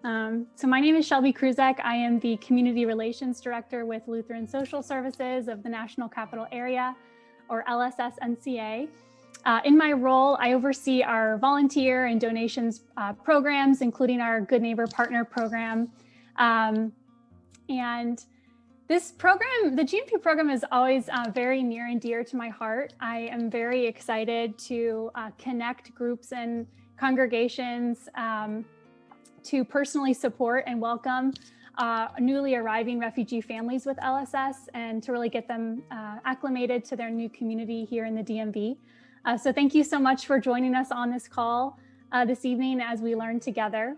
So my name is Shelby Kruzek. I am the Community Relations Director with Lutheran Social Services of the National Capital Area, or LSS-NCA. In my role, I oversee our volunteer and donations programs, including our Good Neighbor Partner program. And this program, the GNP program, is always very near and dear to my heart. I am very excited to connect groups and congregations to personally support and welcome newly arriving refugee families with LSS and to really get them acclimated to their new community here in the DMV. So thank you so much for joining us on this call this evening as we learn together.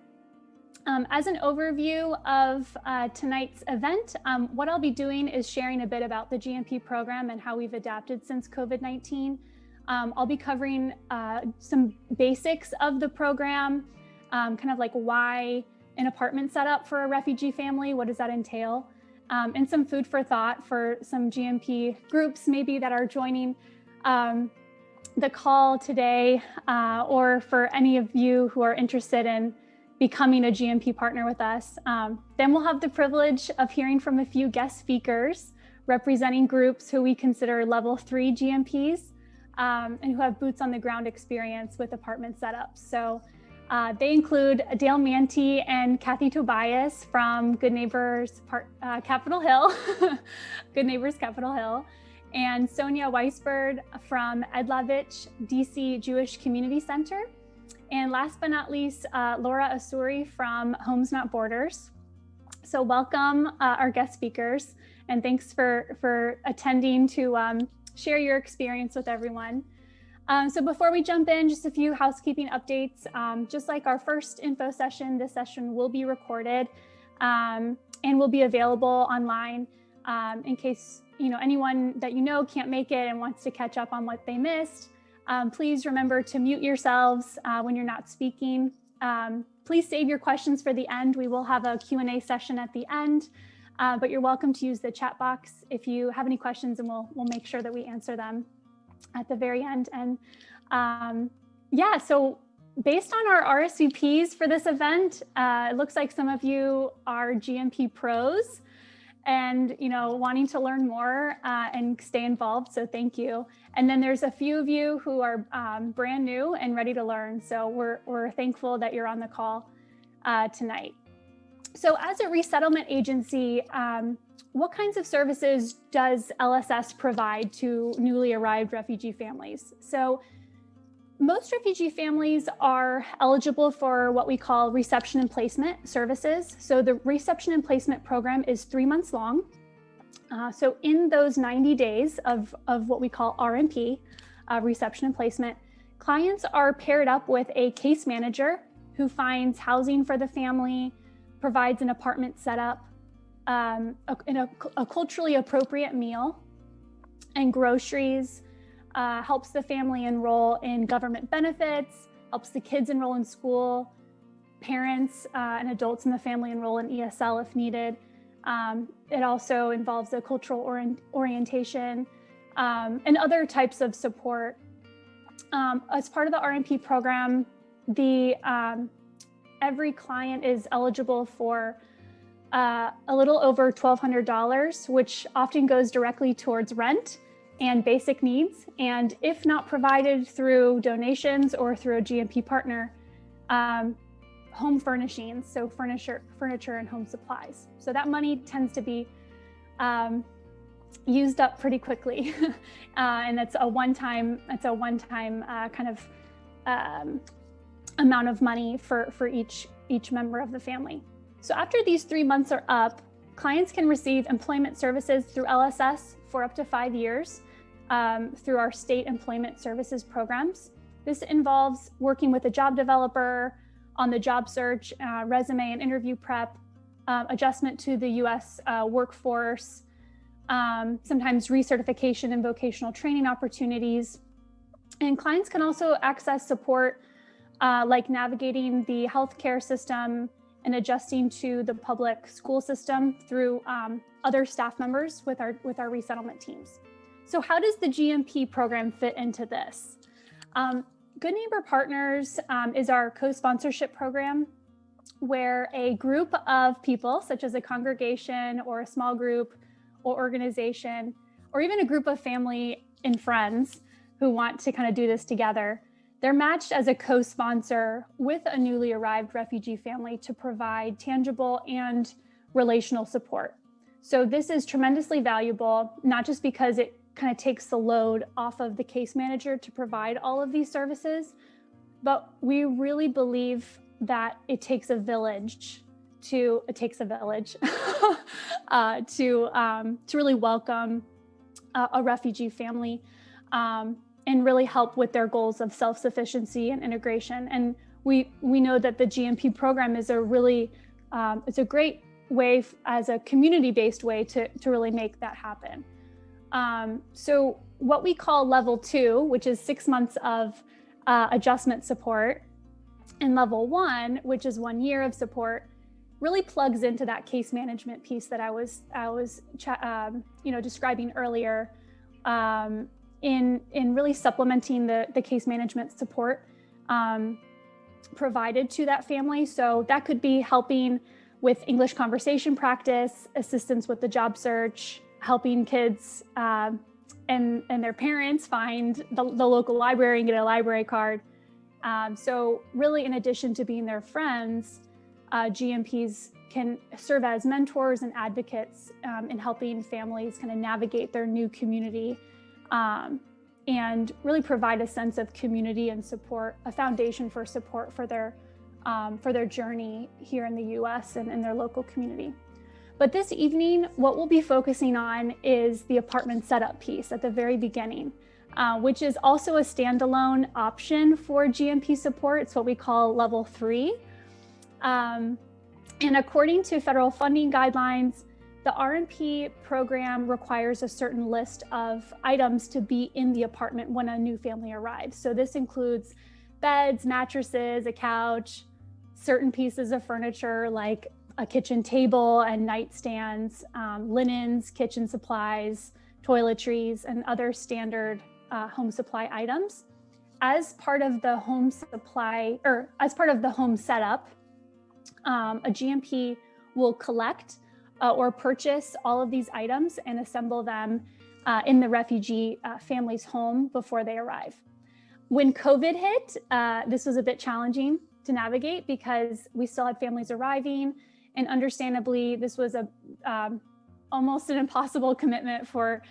As an overview of tonight's event, what I'll be doing is sharing a bit about the GNP program and how we've adapted since COVID-19. I'll be covering some basics of the program, kind of like why an apartment setup for a refugee family, what does that entail, and some food for thought for some GNP groups maybe that are joining the call today, or for any of you who are interested in becoming a GNP partner with us. Then we'll have the privilege of hearing from a few guest speakers representing groups who we consider level 3 GNPs and who have boots on the ground experience with apartment setups. So they include Dale Manti and Kathy Tobias from Good Neighbors Capitol Hill, Good Neighbors Capitol Hill, and Sonia Weisberg from Edlavich DC Jewish Community Center. And last but not least, Laura Asuri from Homes Not Borders. So welcome our guest speakers, and thanks for attending to share your experience with everyone. So before we jump in, just a few housekeeping updates. Just like our first info session, this session will be recorded and will be available online in case anyone that can't make it and wants to catch up on what they missed. Please remember to mute yourselves when you're not speaking. Please save your questions for the end. We will have a Q&A session at the end, but you're welcome to use the chat box if you have any questions, and we'll make sure that we answer them at the very end. And yeah, so based on our RSVPs for this event, it looks like some of you are GNP pros and wanting to learn more and stay involved, so thank you. And then there's a few of you who are brand new and ready to learn, so we're thankful that you're on the call tonight. So as a resettlement agency, what kinds of services does LSS provide to newly arrived refugee families? So most refugee families are eligible for what we call reception and placement services. So the reception and placement program is 3 months long. So in those 90 days of what we call RNP, reception and placement, clients are paired up with a case manager who finds housing for the family, provides an apartment setup, a culturally appropriate meal, and groceries, helps the family enroll in government benefits, helps the kids enroll in school, parents and adults in the family enroll in ESL if needed. It also involves a cultural orientation and other types of support. As part of the RNP program, every client is eligible for a little over $1,200, which often goes directly towards rent and basic needs. And if not provided through donations or through a GNP partner, home furnishings, so furniture and home supplies. So that money tends to be used up pretty quickly. And that's a one-time kind of amount of money for each member of the family. So after these 3 months are up, clients can receive employment services through LSS for up to 5 years through our state employment services programs. This involves working with a job developer on the job search, resume and interview prep, adjustment to the US workforce, sometimes recertification and vocational training opportunities. And clients can also access support like navigating the healthcare system and adjusting to the public school system through other staff members with our resettlement teams. So how does the GNP program fit into this? Good Neighbor Partners is our co-sponsorship program where a group of people, such as a congregation or a small group or organization, or even a group of family and friends who want to kind of do this together, they're matched as a co-sponsor with a newly arrived refugee family to provide tangible and relational support. So this is tremendously valuable, not just because it kind of takes the load off of the case manager to provide all of these services, but we really believe that it takes a village to really welcome a refugee family and really help with their goals of self-sufficiency and integration. And we know that the GNP program is a really it's a great way as a community-based way to really make that happen. So what we call level 2, which is 6 months of adjustment support, and level 1, which is 1 year of support, really plugs into that case management piece that I was describing earlier, in really supplementing the case management support provided to that family. So that could be helping with English conversation practice, assistance with the job search, helping kids and their parents find the local library and get a library card. So really, in addition to being their friends, GNPs can serve as mentors and advocates in helping families kind of navigate their new community and really provide a sense of community and support, a foundation for support for their journey here in the US and in their local community. But this evening, what we'll be focusing on is the apartment setup piece at the very beginning, which is also a standalone option for GNP support. It's what we call level 3. And according to federal funding guidelines, the RNP program requires a certain list of items to be in the apartment when a new family arrives. So this includes beds, mattresses, a couch, certain pieces of furniture like a kitchen table and nightstands, linens, kitchen supplies, toiletries, and other standard home supply items. As part of the home supply, or as part of the home setup, a GNP will collect or purchase all of these items and assemble them in the refugee family's home before they arrive. When COVID hit, this was a bit challenging to navigate because we still had families arriving, and understandably, this was almost an impossible commitment for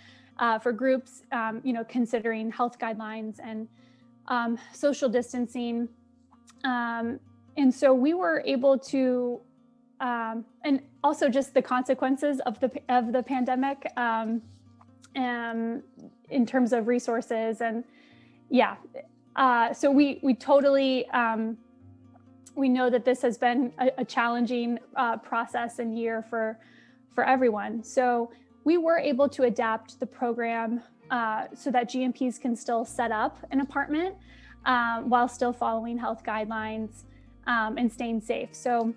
groups, considering health guidelines and social distancing. And so we were able to, and also just the consequences of the pandemic in terms of resources, and so we totally, we know that this has been a challenging process and year for everyone. So we were able to adapt the program so that GNPs can still set up an apartment while still following health guidelines and staying safe. So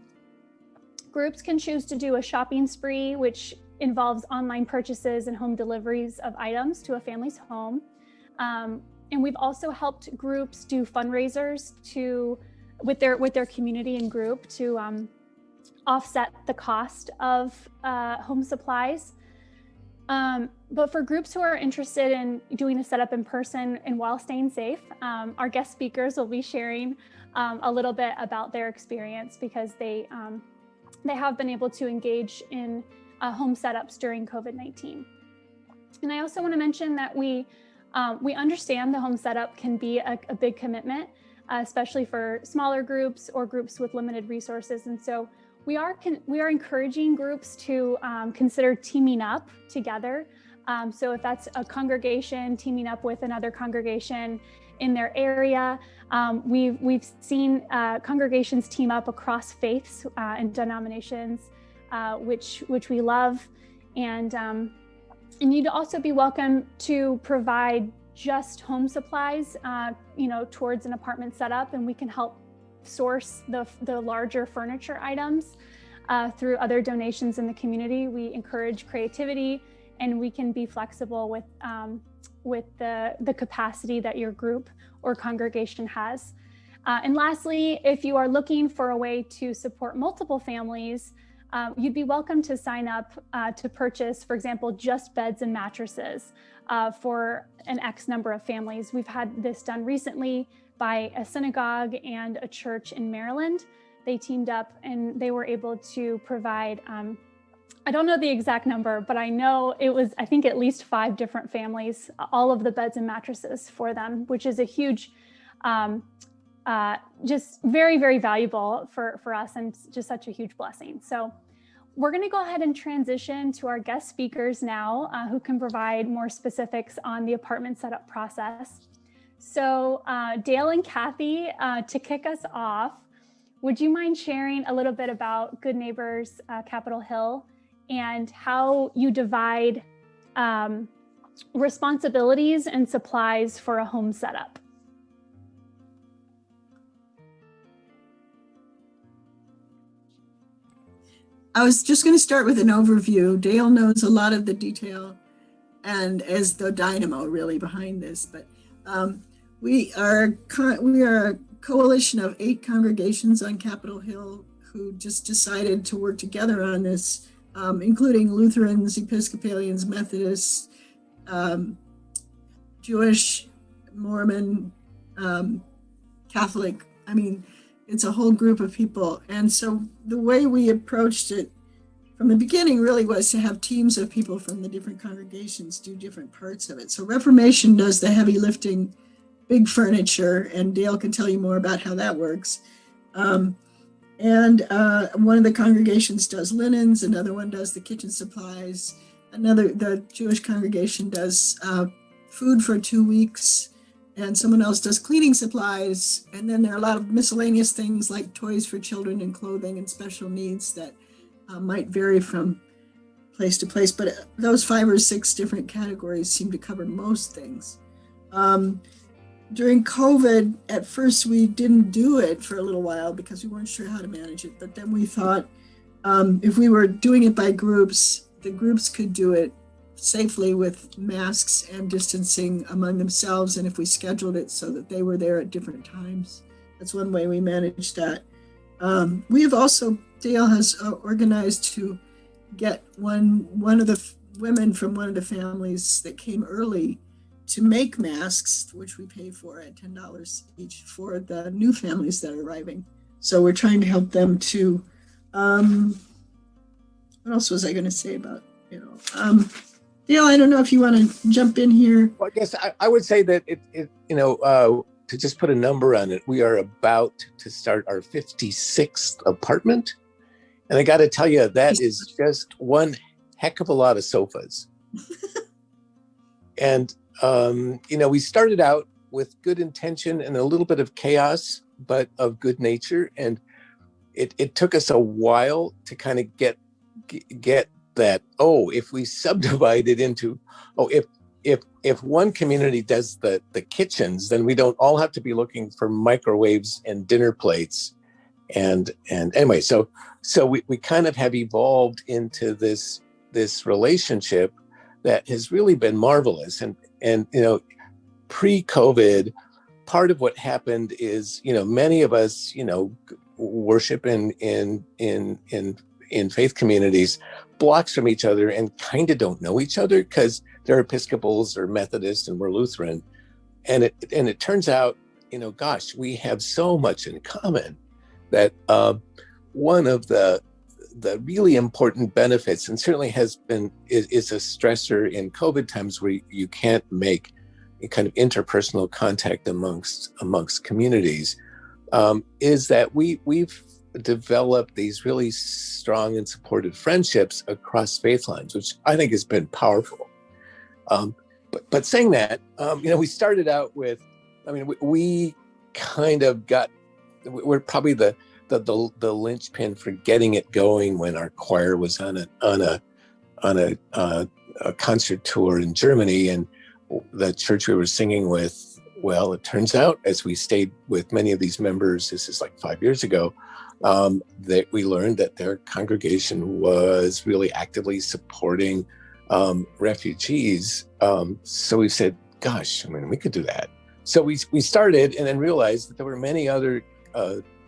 groups can choose to do a shopping spree, which involves online purchases and home deliveries of items to a family's home. And we've also helped groups do fundraisers with their community and group to offset the cost of home supplies. But for groups who are interested in doing a setup in person and while staying safe, our guest speakers will be sharing a little bit about their experience, because they have been able to engage in home setups during COVID-19. And I also want to mention that we understand the home setup can be a big commitment, especially for smaller groups or groups with limited resources. And so we are encouraging groups to consider teaming up together. So if that's a congregation teaming up with another congregation in their area, we've seen congregations team up across faiths and denominations, which we love. And you'd also be welcome to provide just home supplies, towards an apartment setup, and we can help source the larger furniture items through other donations in the community. We encourage creativity, and we can be flexible with the capacity that your group or congregation has. And lastly, if you are looking for a way to support multiple families, you'd be welcome to sign up to purchase, for example, just beds and mattresses for an X number of families. We've had this done recently by a synagogue and a church in Maryland. They teamed up and they were able to provide, I don't know the exact number, but I know it was, I think, at least 5 different families, all of the beds and mattresses for them, which is a huge, just very, very valuable for us, and just such a huge blessing. So we're going to go ahead and transition to our guest speakers now, who can provide more specifics on the apartment setup process. So Dale and Kathy, to kick us off, would you mind sharing a little bit about Good Neighbors Capitol Hill and how you divide responsibilities and supplies for a home setup? I was just going to start with an overview. Dale knows a lot of the detail and as the dynamo really behind this, but we are a coalition of 8 congregations on Capitol Hill who just decided to work together on this, including Lutherans, Episcopalians, Methodists, Jewish, Mormon, Catholic. I mean, it's a whole group of people. And so the way we approached it from the beginning really was to have teams of people from the different congregations do different parts of it. So Reformation does the heavy lifting, big furniture, and Dale can tell you more about how that works. And one of the congregations does linens, another one does the kitchen supplies, the Jewish congregation does food for 2 weeks, and someone else does cleaning supplies. And then there are a lot of miscellaneous things like toys for children and clothing and special needs that might vary from place to place. But those 5 or 6 different categories seem to cover most things. During COVID, at first we didn't do it for a little while because we weren't sure how to manage it. But then we thought if we were doing it by groups, the groups could do it safely with masks and distancing among themselves, and if we scheduled it so that they were there at different times. That's one way we managed that. We have also, Dale has organized to get one of the women from one of the families that came early to make masks, which we pay for at $10 each for the new families that are arriving. So we're trying to help them too. What else was I going to say about, Dale, I don't know if you want to jump in here. Well, I guess I would say that to just put a number on it, we are about to start our 56th apartment. And I got to tell you, that is just one heck of a lot of sofas. And, we started out with good intention and a little bit of chaos, but of good nature. And it took us a while to kind of get that, if we subdivide it into, if one community does the kitchens, then we don't all have to be looking for microwaves and dinner plates. And anyway, so we kind of have evolved into this relationship that has really been marvelous. And pre-COVID, part of what happened is, many of us, worship in faith communities blocks from each other and kind of don't know each other because they're Episcopals or Methodists and we're Lutheran. And it turns out, we have so much in common that one of the really important benefits, and certainly is a stressor in COVID times where you can't make a kind of interpersonal contact amongst communities, is that we've developed these really strong and supportive friendships across faith lines, which I think has been powerful. But saying that, we started out with, we kind of we're probably the linchpin for getting it going when our choir was on a concert tour in Germany, and the church we were singing with, well, it turns out as we stayed with many of these members, this is like 5 years ago, that we learned that their congregation was really actively supporting refugees. So we said, gosh, we could do that. So we started and then realized that there were many other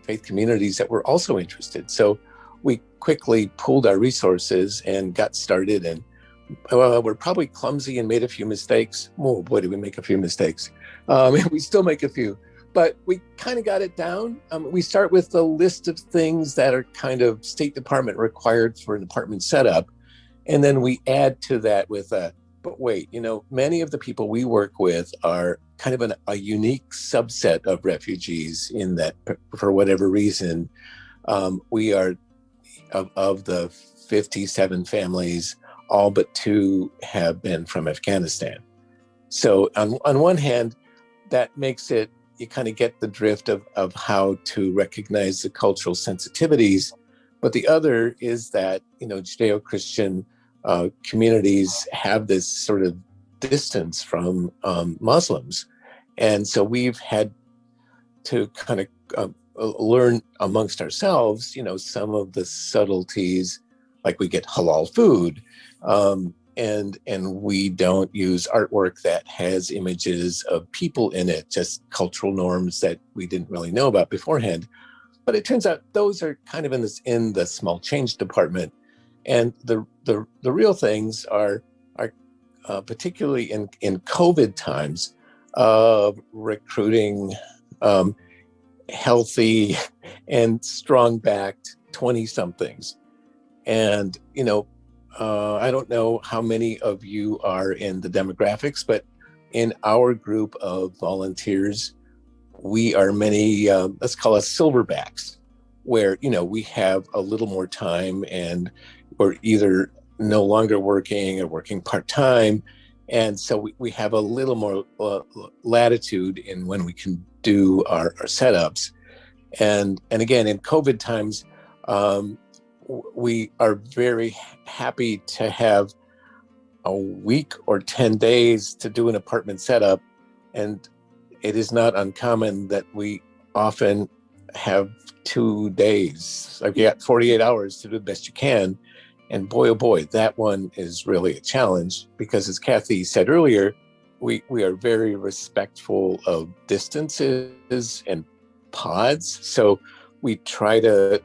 faith communities that were also interested. So we quickly pooled our resources and got started. And we're probably clumsy and made a few mistakes. Oh boy, did we make a few mistakes. We still make a few, but we kind of got it down. We start with a list of things that are kind of State Department required for an apartment setup. And then we add to that with but wait, many of the people we work with are kind of a unique subset of refugees in that, for whatever reason, we are of the 57 families, all but 2 have been from Afghanistan. So on one hand, that makes it, you kind of get the drift of how to recognize the cultural sensitivities. But the other is that, Judeo-Christian communities have this sort of distance from Muslims. And so we've had to kind of learn amongst ourselves, some of the subtleties, like we get halal food, and we don't use artwork that has images of people in it, just cultural norms that we didn't really know about beforehand. But it turns out those are kind of in the small change department. And the real things are particularly in COVID times, recruiting healthy and strong-backed 20-somethings. And, I don't know how many of you are in the demographics, but in our group of volunteers, we are many, let's call us silverbacks, where, we have a little more time and we're either no longer working or working part-time. And so we have a little more latitude in when we can do our setups. And again, in COVID times, we are very happy to have a week or 10 days to do an apartment setup. And it is not uncommon that we often have 2 days. I've got 48 hours to do the best you can. And boy, oh boy, that one is really a challenge because, as Kathy said earlier, we are very respectful of distances and pods. So we try to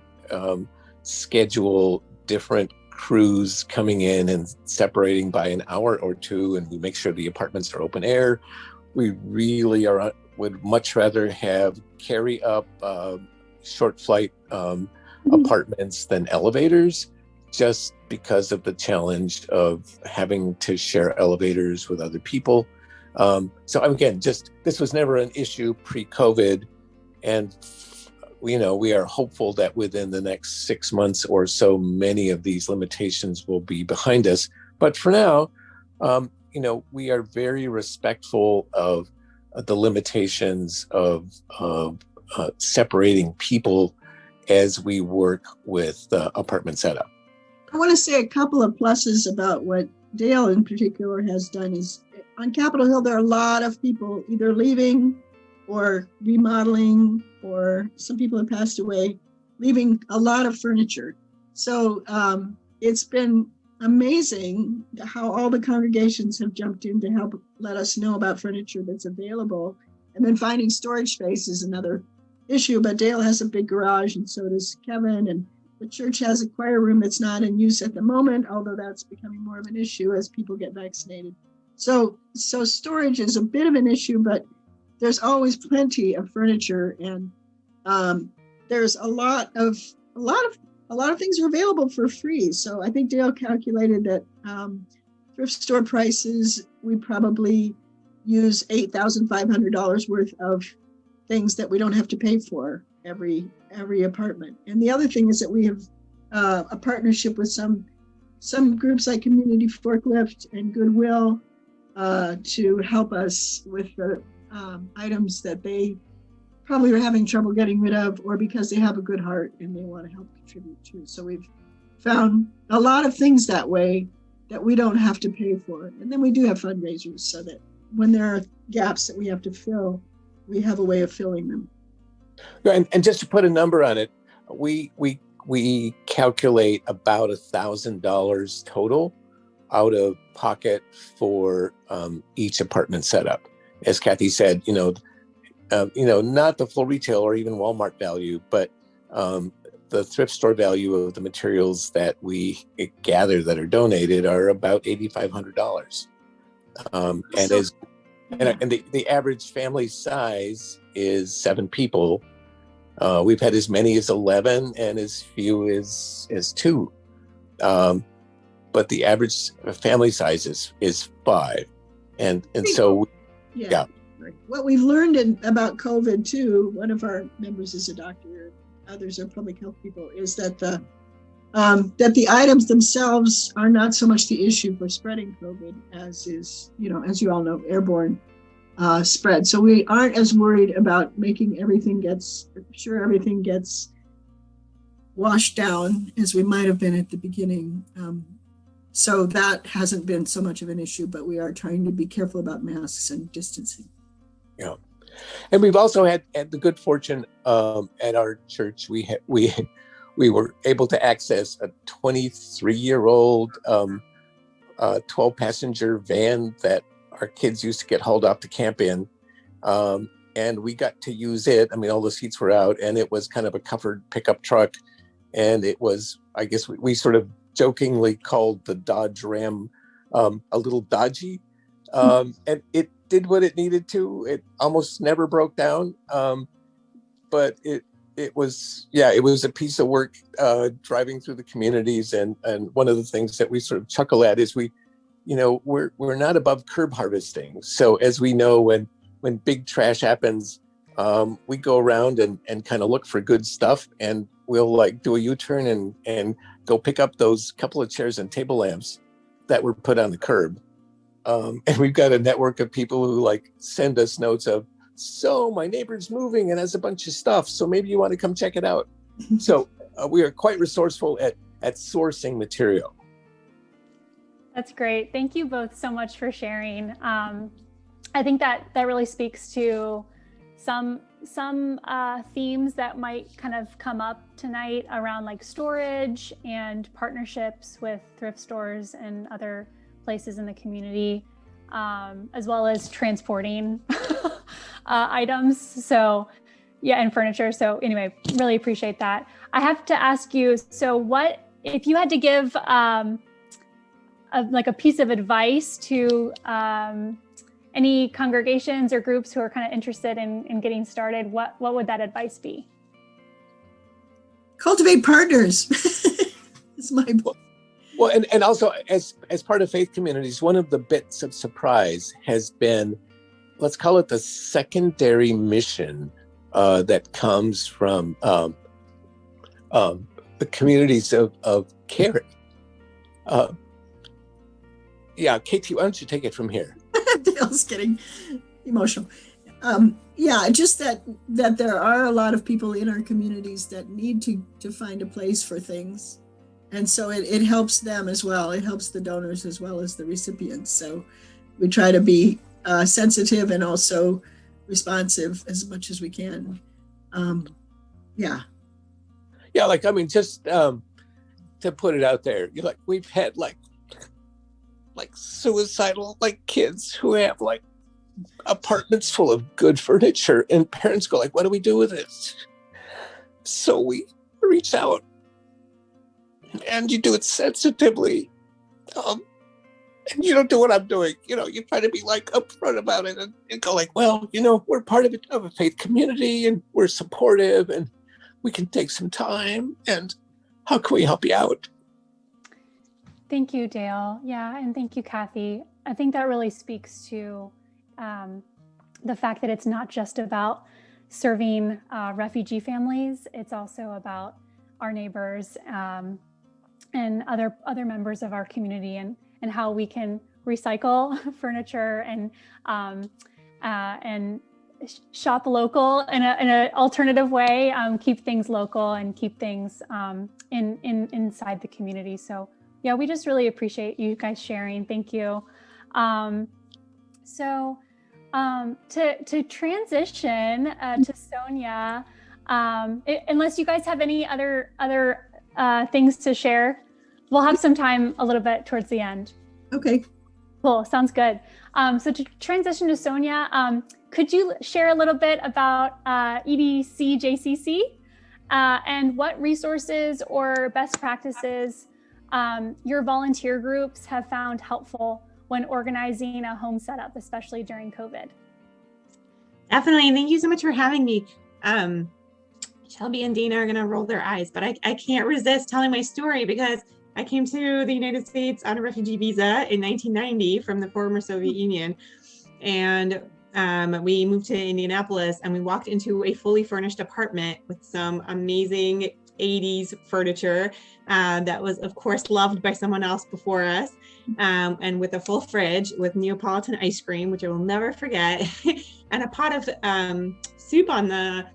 schedule different crews coming in and separating by an hour or 2, and we make sure the apartments are open air. We really would much rather have carry up short flight apartments than elevators, just because of the challenge of having to share elevators with other people. So again, this was never an issue pre-COVID, and we are hopeful that within the next 6 months or so, many of these limitations will be behind us. But for now, we are very respectful of the limitations of separating people as we work with the apartment setup. I want to say a couple of pluses about what Dale in particular has done is on Capitol Hill, there are a lot of people either leaving or remodeling, or some people have passed away, leaving a lot of furniture. So it's been amazing how all the congregations have jumped in to help let us know about furniture that's available. And then finding storage space is another issue, but Dale has a big garage and so does Kevin, and the church has a choir room that's not in use at the moment, although that's becoming more of an issue as people get vaccinated. So storage is a bit of an issue, but there's always plenty of furniture, and there's a lot of things are available for free. So I think Dale calculated that thrift store prices, we probably use $8,500 worth of things that we don't have to pay for every apartment. And the other thing is that we have a partnership with some groups like Community Forklift and Goodwill to help us with the items that they probably are having trouble getting rid of, or because they have a good heart and they want to help contribute to. So we've found a lot of things that way that we don't have to pay for. And then we do have fundraisers so that when there are gaps that we have to fill, we have a way of filling them. And just to put a number on it, we calculate about $1,000 total out of pocket for each apartment setup. as Kathy said, not the full retail or even Walmart value, but the thrift store value of the materials that we gather that are donated are about $8,500. And the average family size is 7 people. We've had as many as 11 and as few as 2. But the average family size is 5. And so, yeah. What we've learned about COVID too, one of our members is a doctor, others are public health people, is that the items themselves are not so much the issue for spreading COVID as is, as you all know, airborne spread. So we aren't as worried about making everything gets washed down as we might have been at the beginning. So that hasn't been so much of an issue, but we are trying to be careful about masks and distancing. Yeah. And we've also had the good fortune at our church, we were able to access a 23-year-old 12-passenger van that our kids used to get hauled off to camp in. And we got to use it. I mean, all the seats were out, and it was kind of a covered pickup truck. And it was, I guess we sort of jokingly called the Dodge Ram a little dodgy. And it did what it needed to. It almost never broke down. But it was a piece of work driving through the communities. And one of the things that we sort of chuckle at is we're not above curb harvesting. So as we know, when big trash happens, we go around and kind of look for good stuff, and we'll like do a U-turn and go pick up those couple of chairs and table lamps that were put on the curb. And we've got a network of people who like send us notes of, so my neighbor's moving and has a bunch of stuff, so maybe you want to come check it out. So we are quite resourceful at sourcing material. That's great. Thank you both so much for sharing. I think that really speaks to some themes that might kind of come up tonight around like storage and partnerships with thrift stores and other places in the community, as well as transporting items. So yeah, and furniture. So anyway, really appreciate that. I have to ask you, so what, if you had to give a piece of advice to any congregations or groups who are kind of interested in getting started, what would that advice be? Cultivate partners. It's my book. Well, and also as part of faith communities, one of the bits of surprise has been, let's call it the secondary mission that comes from the communities of caring. Katie, why don't you take it from here? Dale's getting emotional. Just that there are a lot of people in our communities that need to find a place for things. And so it helps them as well. It helps the donors as well as the recipients. So we try to be sensitive and also responsive as much as we can. Just to put it out there, we've had like suicidal kids who have apartments full of good furniture, and parents go what do we do with this? So we reach out, and you do it sensitively, and you don't do what I'm doing. You try to be upfront about it and go we're part of a faith community, and we're supportive, and we can take some time, and how can we help you out? Thank you, Dale. Yeah, and thank you, Kathy. I think that really speaks to the fact that it's not just about serving refugee families. It's also about our neighbors and other members of our community, and how we can recycle furniture and shop local in an alternative way, keep things local and keep things inside the community. So yeah, we just really appreciate you guys sharing. Thank you. To transition to Sonia, unless you guys have any other things to share, we'll have some time a little bit towards the end. Okay. Cool. Sounds good. So to transition to Sonia, could you share a little bit about EDC JCC and what resources or best practices your volunteer groups have found helpful when organizing a home setup, especially during COVID? Definitely. Thank you so much for having me. Shelby and Dana are going to roll their eyes, but I can't resist telling my story because I came to the United States on a refugee visa in 1990 from the former Soviet Union. And we moved to Indianapolis and we walked into a fully furnished apartment with some amazing 80s furniture that was, of course, loved by someone else before us, and with a full fridge with Neapolitan ice cream, which I will never forget, and a pot of soup on the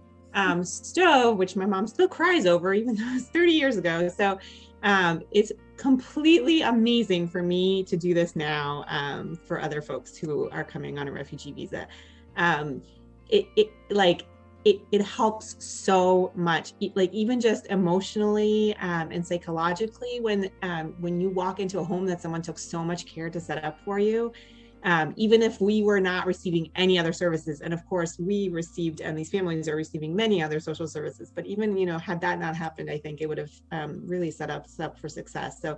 stove, which my mom still cries over, even though it was 30 years ago. So it's completely amazing for me to do this now for other folks who are coming on a refugee visa. It helps so much, like even just emotionally and psychologically when you walk into a home that someone took so much care to set up for you. Even if we were not receiving any other services, and of course we received, and these families are receiving many other social services, but even, had that not happened, I think it would have really set us up for success. So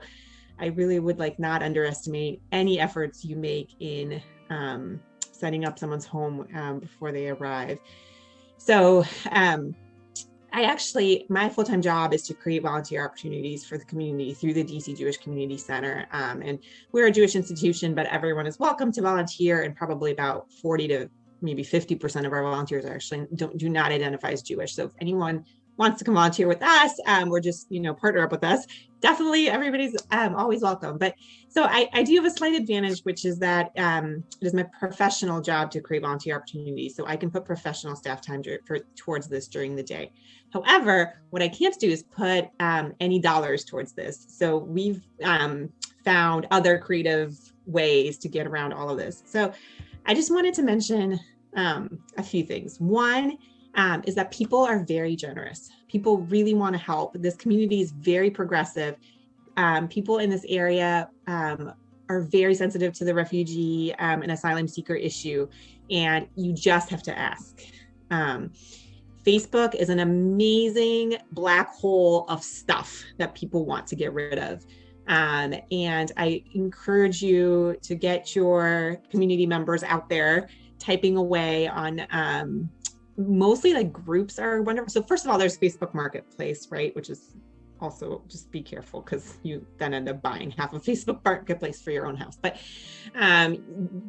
I really would not underestimate any efforts you make in setting up someone's home before they arrive. So my full-time job is to create volunteer opportunities for the community through the DC Jewish Community Center. And we're a Jewish institution, but everyone is welcome to volunteer, and probably about 40 to maybe 50% of our volunteers actually do not identify as Jewish. So if anyone wants to come volunteer with us, or just, partner up with us, definitely everybody's always welcome. But so I do have a slight advantage, which is that it is my professional job to create volunteer opportunities. So I can put professional staff time towards this during the day. However, what I can't do is put any dollars towards this. So we've found other creative ways to get around all of this. So I just wanted to mention a few things. One, is that people are very generous. People really want to help. This community is very progressive. People in this area are very sensitive to the refugee and asylum seeker issue, and you just have to ask. Facebook is an amazing black hole of stuff that people want to get rid of. And I encourage you to get your community members out there typing away on mostly groups are wonderful. So first of all, there's Facebook Marketplace, right? Which is also, just be careful because you then end up buying half of Facebook Marketplace for your own house. But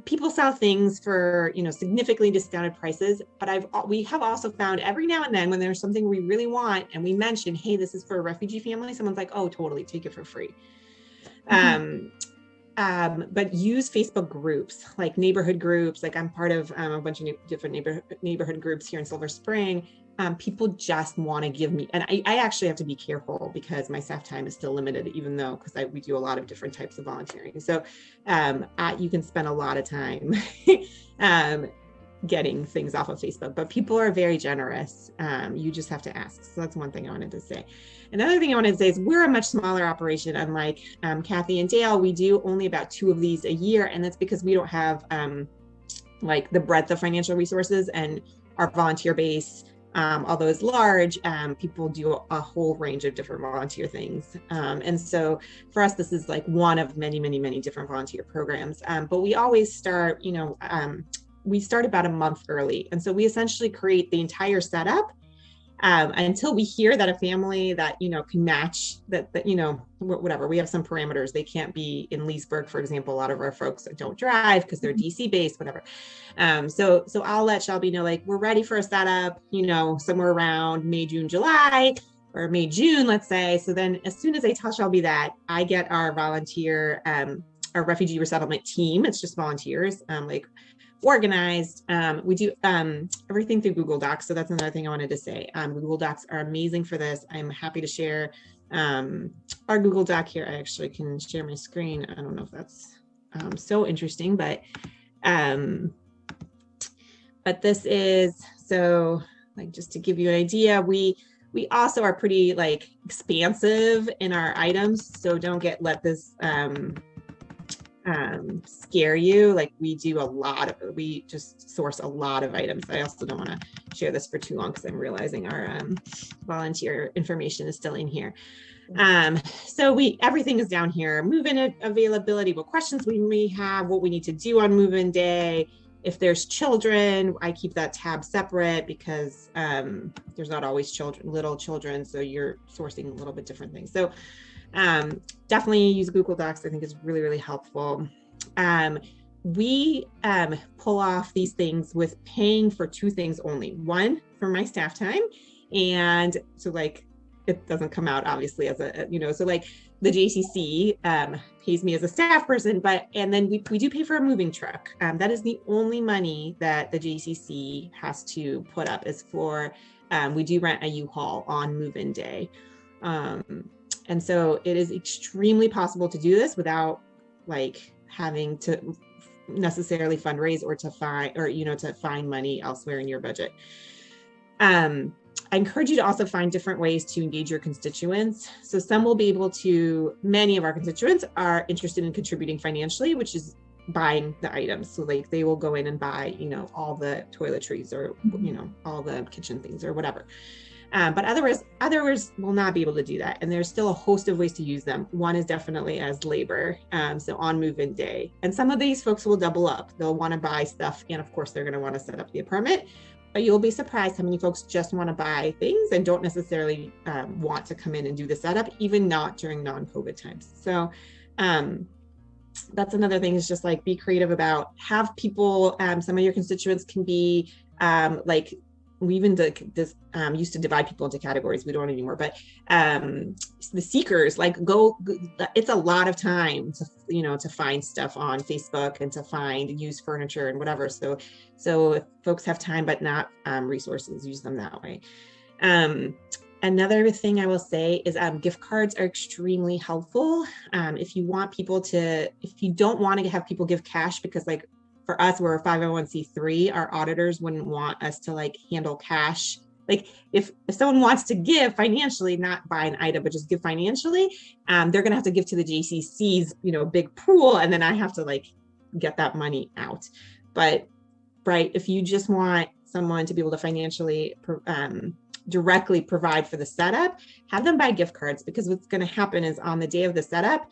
people sell things for, significantly discounted prices. But we have also found every now and then when there's something we really want and we mention, hey, this is for a refugee family, someone's like, oh, totally, take it for free. But use Facebook groups, like neighborhood groups. Like I'm part of a bunch of different neighborhood groups here in Silver Spring. People just want to give me, and I actually have to be careful because my staff time is still limited, even though, because we do a lot of different types of volunteering. So you can spend a lot of time getting things off of Facebook, but people are very generous. You just have to ask. So that's one thing I wanted to say. Another thing I wanted to say is we're a much smaller operation. Unlike Kathy and Dale, we do only about 2 of these a year. And that's because we don't have the breadth of financial resources, and our volunteer base, although it's large, people do a whole range of different volunteer things. And so for us, this is one of many, many, many different volunteer programs. But we always start, we start about a month early. And so we essentially create the entire setup until we hear that a family that, can match that, whatever, we have some parameters. They can't be in Leesburg, for example. A lot of our folks don't drive because they're DC based, whatever. So I'll let Shelby know, we're ready for a setup, somewhere around May, June, July, or May, June, let's say. So then as soon as I tell Shelby that, I get our volunteer, our refugee resettlement team, it's just volunteers, organized. We do everything through Google Docs. So that's another thing I wanted to say. Google Docs are amazing for this. I'm happy to share our Google Doc here. I actually can share my screen. I don't know if that's so interesting, but this is, so just to give you an idea, we also are pretty expansive in our items. So don't let this scare you. Like we just source a lot of items. I also don't want to share this for too long because I'm realizing our volunteer information is still in here. So everything is down here. Move-in availability, what questions we may have, what we need to do on move-in day. If there's children, I keep that tab separate because there's not always little children, so you're sourcing a little bit different things. So definitely use Google Docs. I think is really, really helpful. We pull off these things with paying for two things only. One, for my staff time, and so like it doesn't come out obviously as a, so like the JCC pays me as a staff person, and then we do pay for a moving truck. That is the only money that the JCC has to put up is for, we do rent a U-Haul on move-in day. And so it is extremely possible to do this without like having to necessarily fundraise or to find money elsewhere in your budget. I encourage you to also find different ways to engage your constituents. So many of our constituents are interested in contributing financially, which is buying the items. So like they will go in and buy, all the toiletries or, all the kitchen things or whatever. But others will not be able to do that. And there's still a host of ways to use them. One is definitely as labor. So on move-in day. And some of these folks will double up. They'll want to buy stuff. And of course, they're going to want to set up the apartment. But you'll be surprised how many folks just want to buy things and don't necessarily want to come in and do the setup, even not during non-COVID times. So that's another thing, is just like be creative about, have people, some of your constituents can be like, we even used to divide people into categories. We don't anymore, but the seekers, like it's a lot of time to find stuff on Facebook and to find used furniture and whatever. So if folks have time but not resources, use them that way. Another thing I will say is gift cards are extremely helpful. If you don't want to have people give cash, because like for us, we're a 501c3, our auditors wouldn't want us to like handle cash. Like if someone wants to give financially, not buy an item, but just give financially, they're going to have to give to the JCC's, big pool. And then I have to like get that money out. But right, if you just want someone to be able to financially directly provide for the setup, have them buy gift cards, because what's going to happen is on the day of the setup,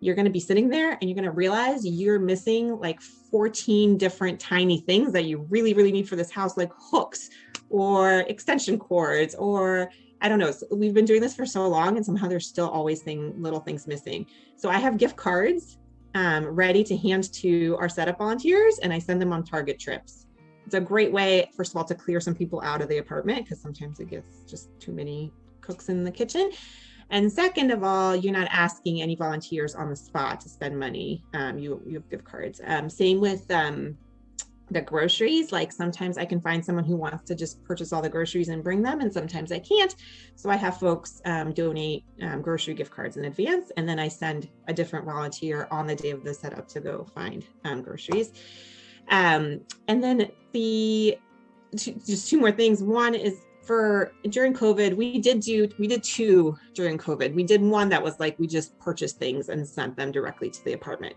you're going to be sitting there and you're going to realize you're missing like 14 different tiny things that you really, really need for this house, like hooks or extension cords, or I don't know. So we've been doing this for so long and somehow there's still always little things missing. So I have gift cards ready to hand to our setup volunteers, and I send them on Target trips. It's a great way, first of all, to clear some people out of the apartment, because sometimes it gets just too many cooks in the kitchen. And second of all, you're not asking any volunteers on the spot to spend money. You have gift cards. Same with the groceries. Like sometimes I can find someone who wants to just purchase all the groceries and bring them, and sometimes I can't. So I have folks donate grocery gift cards in advance, and then I send a different volunteer on the day of the setup to go find groceries. And then just two more things. One is, during COVID, we did two during COVID. We did one that was like, we just purchased things and sent them directly to the apartment.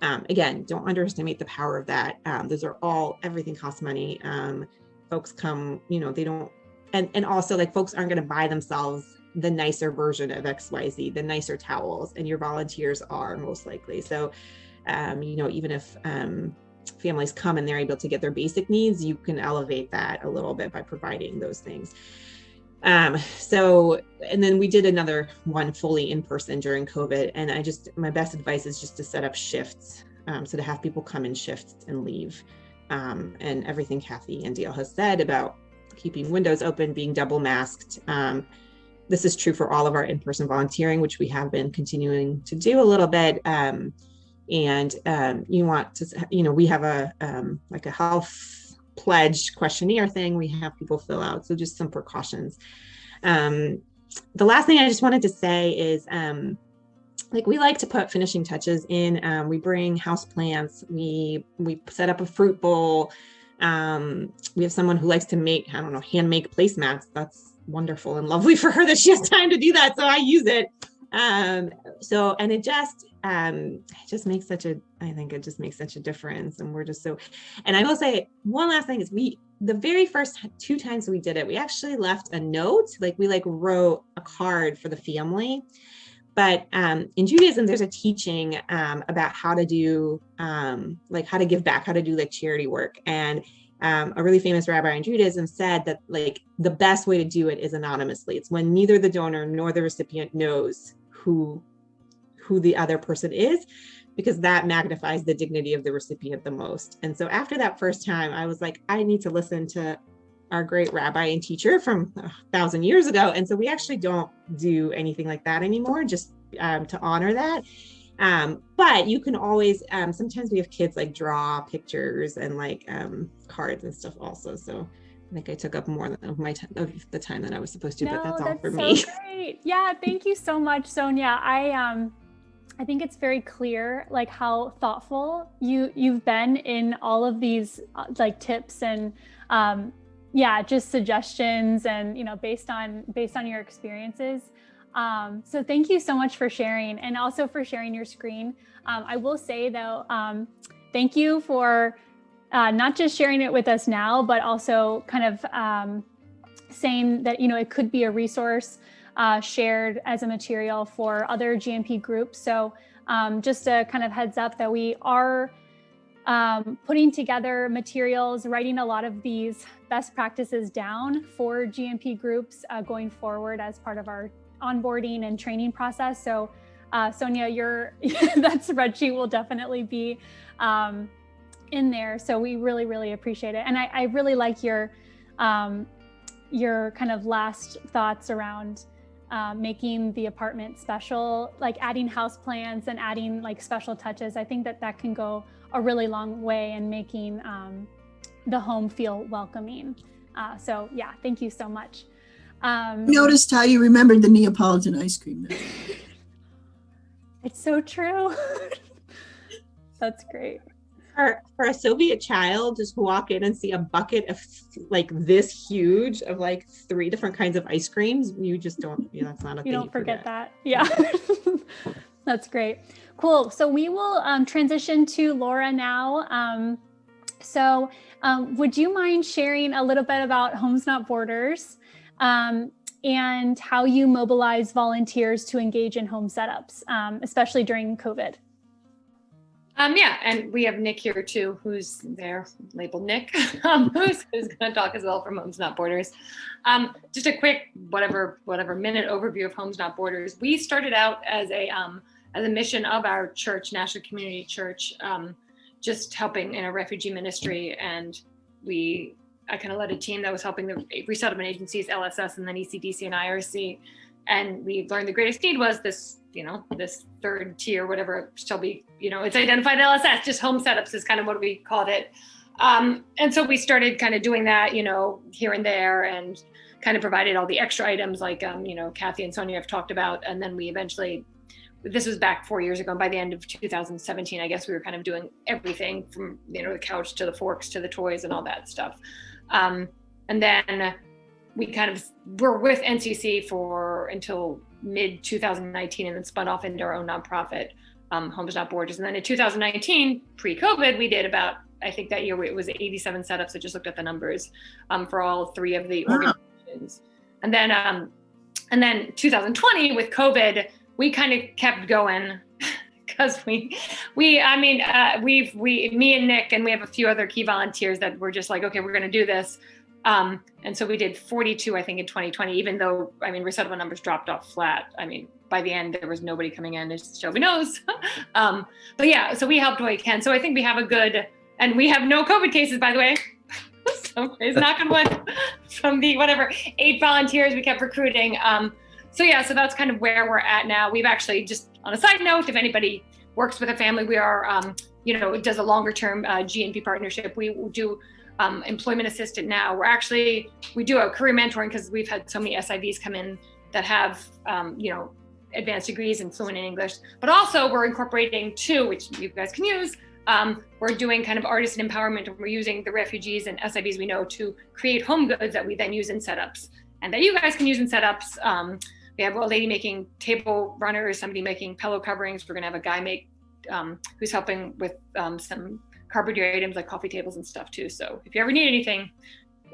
Again, don't underestimate the power of that. Everything costs money. Folks come, they don't, and also like folks aren't going to buy themselves the nicer version of XYZ, the nicer towels, and your volunteers are most likely. So, even if, families come and they're able to get their basic needs, you can elevate that a little bit by providing those things. And then we did another one fully in person during COVID. And my best advice is just to set up shifts. So to have people come in shifts and leave. And everything Kathy and Dale has said about keeping windows open, being double masked. This is true for all of our in-person volunteering, which we have been continuing to do a little bit. And you want to, we have a health pledge questionnaire thing we have people fill out. So just some precautions. The last thing I just wanted to say is, we like to put finishing touches in. We bring house plants. We set up a fruit bowl. We have someone who likes to make, hand make placemats. That's wonderful and lovely for her that she has time to do that. So I use it. And it just makes such a difference. And we're just so, and I will say one last thing is the very first 2 times we did it, we actually left a note, like we wrote a card for the family. But in Judaism, there's a teaching about how to do, how to give back, how to do charity work. And a really famous rabbi in Judaism said that the best way to do it is anonymously. It's when neither the donor nor the recipient knows who the other person is, because that magnifies the dignity of the recipient the most. And so after that first time, I was like, I need to listen to our great rabbi and teacher from 1,000 years ago. And so we actually don't do anything like that anymore, just to honor that. But you can always, sometimes we have kids draw pictures and cards and stuff also. So I think I took up more of the time that I was supposed to, but that's all for me. Great. Yeah, thank you so much, Sonia. I think it's very clear how thoughtful you've been in all of these tips and just suggestions and based on your experiences. So thank you so much for sharing, and also for sharing your screen. I will say though, thank you for not just sharing it with us now, but also kind of saying that it could be a resource shared as a material for other GNP groups. So just a kind of heads up that we are putting together materials, writing a lot of these best practices down for GNP groups going forward as part of our onboarding and training process. So Sonia, that spreadsheet will definitely be in there. So we really, really appreciate it. And I really like your kind of last thoughts around making the apartment special, adding house plants and adding special touches. I think that can go a really long way in making the home feel welcoming. So yeah, thank you so much. Noticed how you remembered the Neapolitan ice cream. It's so true. That's great. For a Soviet child, just walk in and see a bucket of this huge of 3 different kinds of ice creams. You just don't, that's not a thing. You don't forget that. Yeah. That's great. Cool. So we will transition to Laura now. Would you mind sharing a little bit about Homes Not Borders and how you mobilize volunteers to engage in home setups, especially during COVID? Yeah, and we have Nick here too, who's there, labeled Nick, who's going to talk as well from Homes Not Borders. Just a quick, whatever minute overview of Homes Not Borders. We started out as a mission of our church, National Community Church, just helping in a refugee ministry, and I kind of led a team that was helping the resettlement agencies, LSS, and then ECDC and IRC. And we learned the greatest need was this, this third tier, whatever shall be, it's identified LSS, just home setups is kind of what we called it. And so we started kind of doing that, here and there, and kind of provided all the extra items Kathy and Sonia have talked about. And then we eventually, this was back 4 years ago, and by the end of 2017, I guess we were kind of doing everything from, the couch to the forks to the toys and all that stuff. And then we kind of were with NCC until mid 2019, and then spun off into our own nonprofit, Homes Not Borders. And then in 2019, pre-COVID, we did about, I think that year it was 87 setups. I just looked at the numbers for all 3 of the organizations. And then 2020 with COVID, we kind of kept going because me and Nick, and we have a few other key volunteers that were just like, okay, we're going to do this. And so we did 42, I think, in 2020, even though, resettlement numbers dropped off flat. By the end, there was nobody coming in, as Shelby knows. But yeah, so we helped where we can. So I think we have and we have no COVID cases, by the way. So it's knock on wood from the 8 volunteers we kept recruiting. So that's kind of where we're at now. We've actually, just on a side note, if anybody works with a family, we are, it does a longer term GNP partnership. We do employment assistant now. We do a career mentoring because we've had so many SIVs come in that have, advanced degrees and fluent in English, but also we're incorporating 2, which you guys can use. We're doing kind of artisan empowerment, and we're using the refugees and SIVs we know to create home goods that we then use in setups, and that you guys can use in setups. We have a lady making table runners, somebody making pillow coverings. We're gonna have a guy make, who's helping with some carpentry items like coffee tables and stuff too. So if you ever need anything,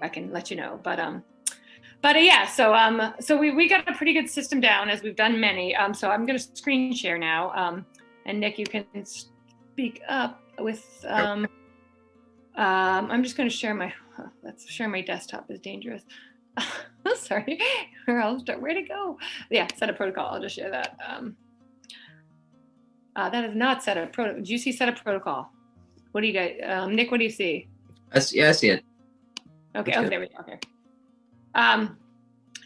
I can let you know. But yeah, so we got a pretty good system down, as we've done many. So I'm gonna screen share now. And Nick, you can speak up with, I'm just gonna share my, let's share my desktop is dangerous. Sorry, where'd it go? Yeah, set a protocol, I'll just share that. That is not set up protocol. Do you see set up protocol? What do you guys, Nick, what do you see? Yeah, I see it. Okay, oh, there we go, okay.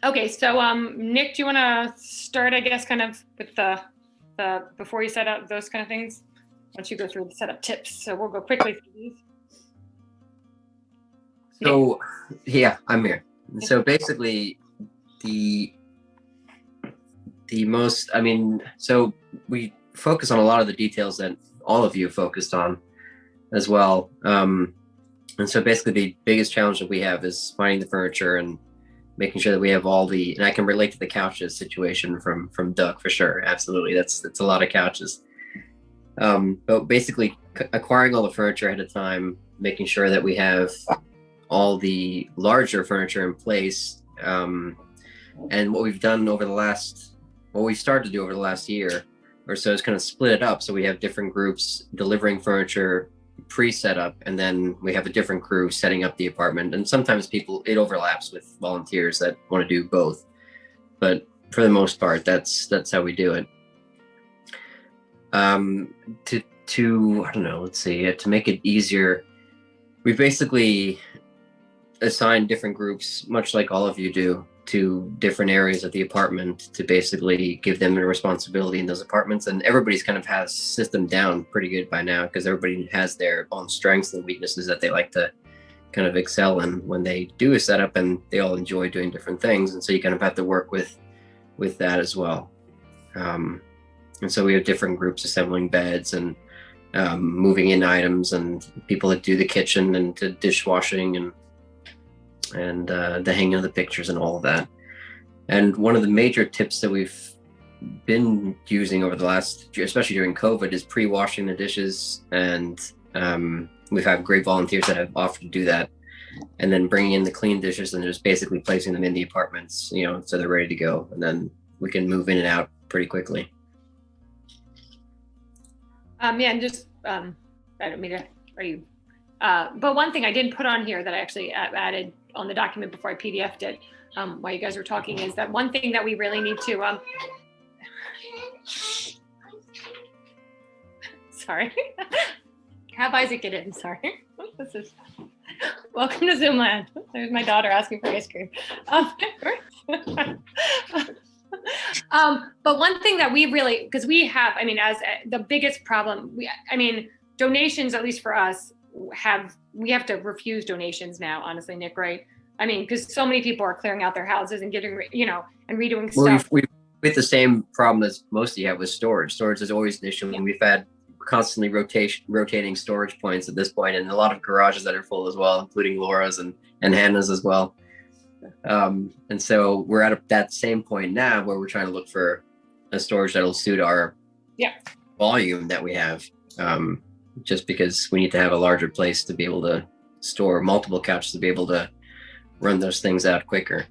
Okay, so Nick, do you wanna start, I guess, kind of with the before you set up those kind of things? Once you go through the setup tips, so we'll go quickly through these. So, yeah, I'm here. So basically, the most, I mean, so we focus on a lot of the details that all of you focused on as well. And so basically the biggest challenge that we have is finding the furniture and making sure that we have all the, and I can relate to the couches situation from Doug for sure. Absolutely. That's a lot of couches. But basically acquiring all the furniture ahead of time, making sure that we have all the larger furniture in place. And what we've done over the last, what we started to do over the last year or so is kind of split it up. So we have different groups delivering furniture pre-set up, and then we have a different crew setting up the apartment. And sometimes it overlaps with volunteers that want to do both. But for the most part, that's how we do it. To I don't know, let's see, to make it easier, we basically assign different groups, much like all of you do, to different areas of the apartment to basically give them a responsibility in those apartments. And everybody's kind of has system down pretty good by now, because everybody has their own strengths and weaknesses that they like to kind of excel in when they do a setup, and they all enjoy doing different things. And so you kind of have to work with that as well. And so we have different groups assembling beds and moving in items, and people that do the kitchen and the dishwashing and the hanging of the pictures and all of that. And one of the major tips that we've been using over the last, especially during COVID, is pre-washing the dishes. And we've had great volunteers that have offered to do that, and then bringing in the clean dishes and just basically placing them in the apartments, you know, so they're ready to go, and then we can move in and out pretty quickly. Yeah, and just I don't mean to, are you? But one thing I didn't put on here that I actually added on the document before I PDF'd it while you guys were talking is that one thing that we really need to, sorry, have Isaac get in, sorry. This is, welcome to Zoom land. There's my daughter asking for ice cream. But one thing that we really, because we have, I mean, as the biggest problem, donations, at least for us, we have to refuse donations now, honestly, Nick, right? I mean, because so many people are clearing out their houses and getting, and redoing stuff. We've the same problem as most of you have with storage. Storage is always an issue, and we've had constantly rotating storage points at this point, and a lot of garages that are full as well, including Laura's and Hannah's as well. And so we're at that same point now where we're trying to look for a storage that'll suit our volume that we have. Just because we need to have a larger place to be able to store multiple couches to be able to run those things out quicker.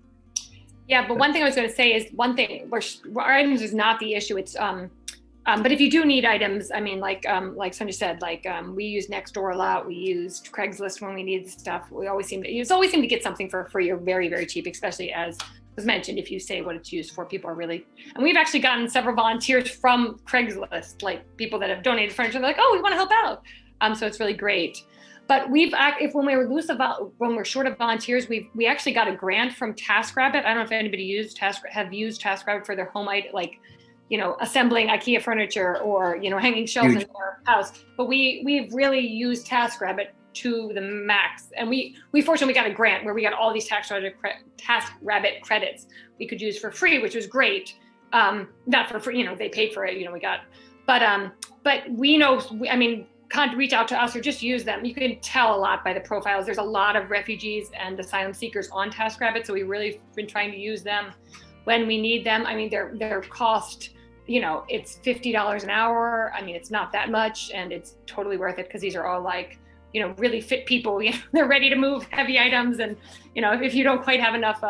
Yeah, but one thing I was going to say is one thing where our items is not the issue. It's but if you do need items, I mean, like Sonia said, we use Nextdoor a lot. We used Craigslist when we needed stuff. We always seem to get something for free or very, very cheap, especially as was mentioned, if you say what it's used for, people are really, and we've actually gotten several volunteers from Craigslist, like people that have donated furniture, they're like, oh, we want to help out. So it's really great. But when we're short of volunteers, we actually got a grant from TaskRabbit. I don't know if anybody have used TaskRabbit for their home, assembling IKEA furniture or, hanging shelves in their house. But we've really used TaskRabbit to the max. And we fortunately got a grant where we got all these TaskRabbit credits we could use for free, which was great. Not for free, they paid for it, we got, but we know, can't reach out to us or just use them. You can tell a lot by the profiles. There's a lot of refugees and asylum seekers on TaskRabbit, so we really been trying to use them. when we need them. I mean, their cost, it's $50 an hour. I mean, it's not that much, and it's totally worth it because these are all like, really fit people. They're ready to move heavy items, and if you don't quite have enough,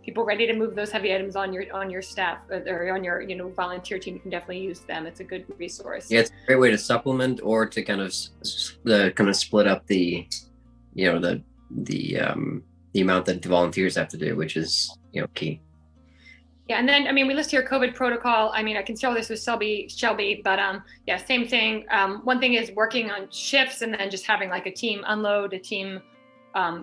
people ready to move those heavy items on your staff or on your volunteer team, you can definitely use them. It's a good resource. Yeah, it's a great way to supplement or to kind of split up the the amount that the volunteers have to do, which is key. Yeah, and then we list here COVID protocol. I mean, I can show this with Shelby, but yeah, same thing. One thing is working on shifts and then just having like a team unload, a team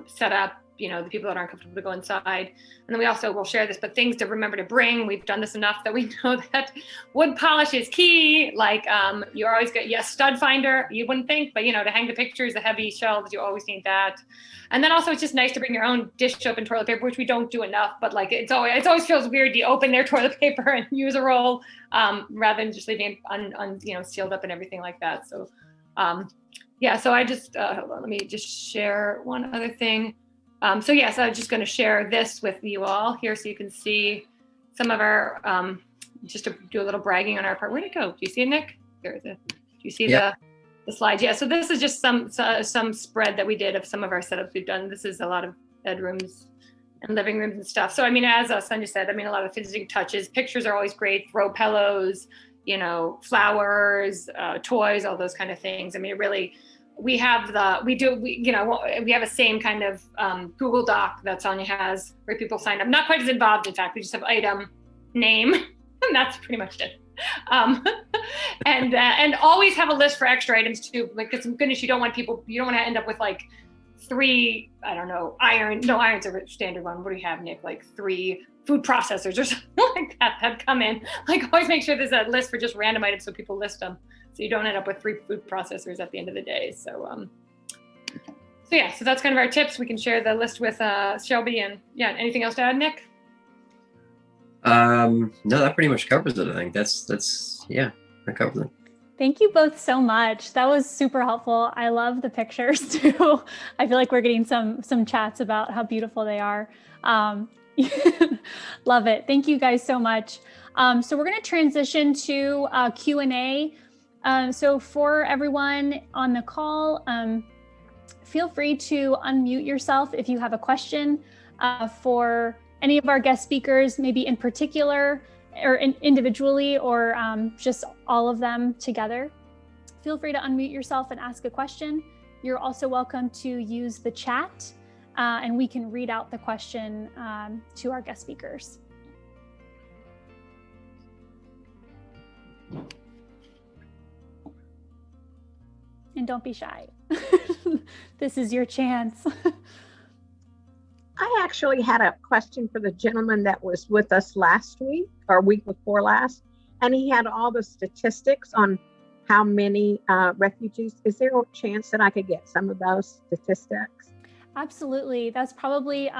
set up, the people that aren't comfortable to go inside. And then we also will share this, but things to remember to bring. We've done this enough that we know that wood polish is key. Like you always get, stud finder, you wouldn't think, but to hang the pictures, the heavy shelves, you always need that. And then also it's just nice to bring your own dish soap and toilet paper, which we don't do enough, but like it always feels weird to open their toilet paper and use a roll rather than just leaving it sealed up and everything like that. So yeah, so I just, hold on, let me just share one other thing. So yes, I'm just going to share this with you all here so you can see some of our, just to do a little bragging on our part. Where'd it go? Do you see it, Nick? There is it. Do you see the slides? Yeah, so this is just some spread that we did of some of our setups we've done. This is a lot of bedrooms and living rooms and stuff. So, as Sonia said, a lot of finishing touches. Pictures are always great. Throw pillows, flowers, toys, all those kind of things. Really, we have we have a same kind of Google Doc that Sonia has where people sign up. Not quite as involved, in fact. We just have item, name, and that's pretty much it. And always have a list for extra items too. Like, goodness, you don't want to end up with like 3, I don't know, irons are a standard one. What do we have, Nick? Like 3 food processors or something like that have come in. Like, always make sure there's a list for just random items so people list them, so you don't end up with 3 food processors at the end of the day. So so that's kind of our tips. We can share the list with Shelby, and anything else to add, Nick? No, that pretty much covers it. I think that's that covers it. Thank you both so much. That was super helpful. I love the pictures too. I feel like we're getting some chats about how beautiful they are. Love it. Thank you guys so much. So we're going to transition to Q&A. So for everyone on the call, feel free to unmute yourself if you have a question for any of our guest speakers, maybe in particular or individually, or just all of them together. Feel free to unmute yourself and ask a question. You're also welcome to use the chat and we can read out the question to our guest speakers. And don't be shy. This is your chance. I actually had a question for the gentleman that was with us last week or week before last, and he had all the statistics on how many refugees. Is there a chance that I could get some of those statistics? Absolutely. That's probably